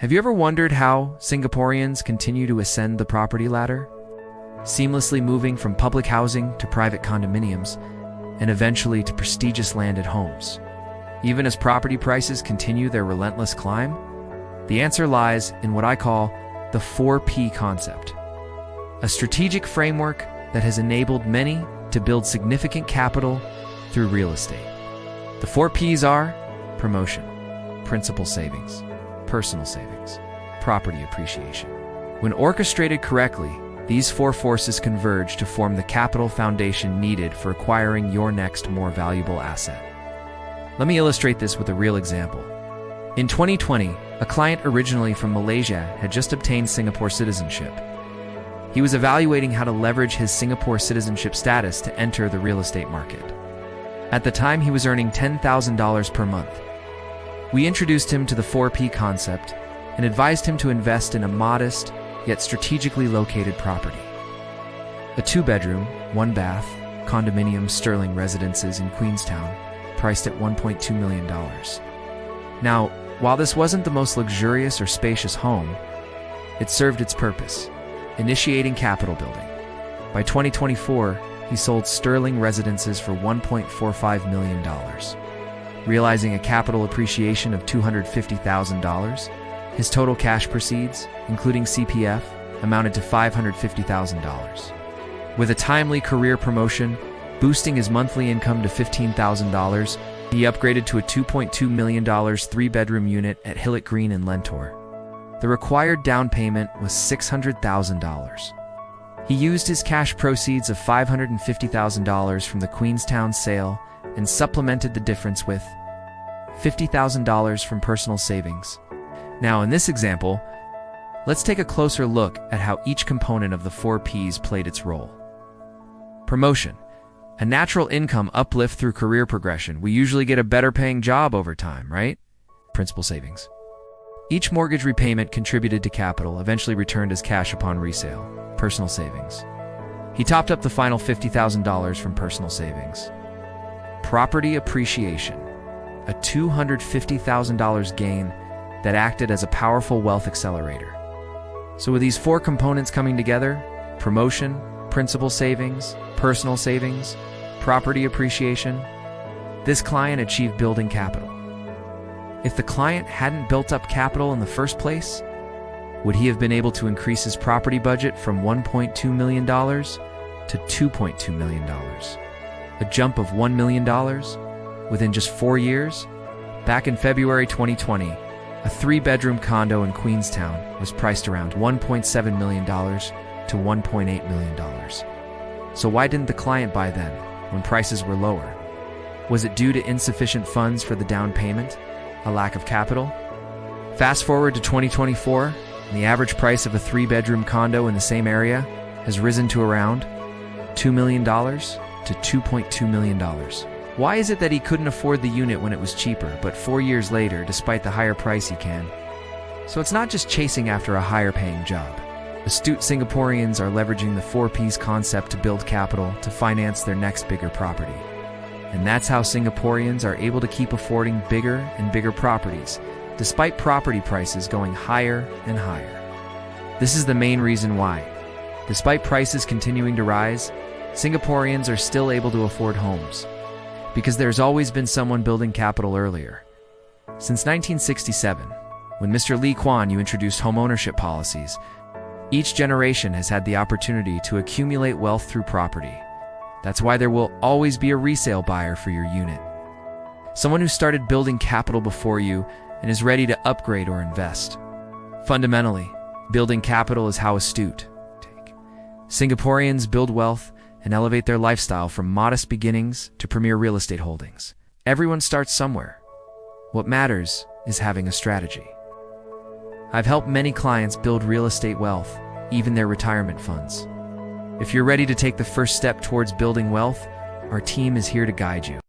Have you ever wondered how Singaporeans continue to ascend the property ladder? Seamlessly moving from public housing to private condominiums, and eventually to prestigious landed homes. Even as property prices continue their relentless climb, the answer lies in what I call the 4P concept, a strategic framework that has enabled many to build significant capital through real estate. The 4Ps are promotion, principal savings, personal savings, property appreciation. When orchestrated correctly, these four forces converge to form the capital foundation needed for acquiring your next more valuable asset. Let me illustrate this with a real example. In 2020, a client originally from Malaysia had just obtained Singapore citizenship. He was evaluating how to leverage his Singapore citizenship status to enter the real estate market. At the time, he was earning $10,000 per month. We introduced him to the 4P concept and advised him to invest in a modest, yet strategically located property. A 2-bedroom, 1-bath, condominium Sterling residences in Queenstown, priced at $1.2 million. Now, while this wasn't the most luxurious or spacious home, it served its purpose, initiating capital building. By 2024, he sold Sterling residences for $1.45 million, realizing a capital appreciation of $250,000. His total cash proceeds, including CPF, amounted to $550,000. With a timely career promotion, boosting his monthly income to $15,000, he upgraded to a $2.2 million 3-bedroom unit at Hillock Green in Lentor. The required down payment was $600,000. He used his cash proceeds of $550,000 from the Queenstown sale and supplemented the difference with $50,000 from personal savings. Now, in this example, let's take a closer look at how each component of the 4Ps played its role. Promotion. A natural income uplift through career progression. We usually get a better paying job over time, right? Principal savings. Each mortgage repayment contributed to capital, eventually returned as cash upon resale. Personal savings. He topped up the final $50,000 from personal savings. Property appreciation. A $250,000 gain that acted as a powerful wealth accelerator. So with these four components coming together, promotion, principal savings, personal savings, property appreciation, this client achieved building capital. If the client hadn't built up capital in the first place, would he have been able to increase his property budget from $1.2 million to $2.2 million? A jump of $1 million within just 4 years? Back in February 2020, a 3-bedroom condo in Queenstown was priced around $1.7 million to $1.8 million. So why didn't the client buy then, when prices were lower? Was it due to insufficient funds for the down payment? A lack of capital? Fast forward to 2024, and the average price of a 3-bedroom condo in the same area has risen to around $2 million to $2.2 million. Why is it that he couldn't afford the unit when it was cheaper, but 4 years later, despite the higher price, he can? So it's not just chasing after a higher paying job. Astute Singaporeans are leveraging the 4Ps concept to build capital to finance their next bigger property. And that's how Singaporeans are able to keep affording bigger and bigger properties, despite property prices going higher and higher. This is the main reason why, despite prices continuing to rise, Singaporeans are still able to afford homes. Because there's always been someone building capital earlier. Since 1967, when Mr. Lee Kuan Yew introduced homeownership policies, each generation has had the opportunity to accumulate wealth through property. That's why there will always be a resale buyer for your unit. Someone who started building capital before you and is ready to upgrade or invest. Fundamentally, building capital is how astute. Singaporeans build wealth and elevate their lifestyle from modest beginnings to premier real estate holdings. Everyone starts somewhere. What matters is having a strategy. I've helped many clients build real estate wealth, even their retirement funds. If you're ready to take the first step towards building wealth, our team is here to guide you.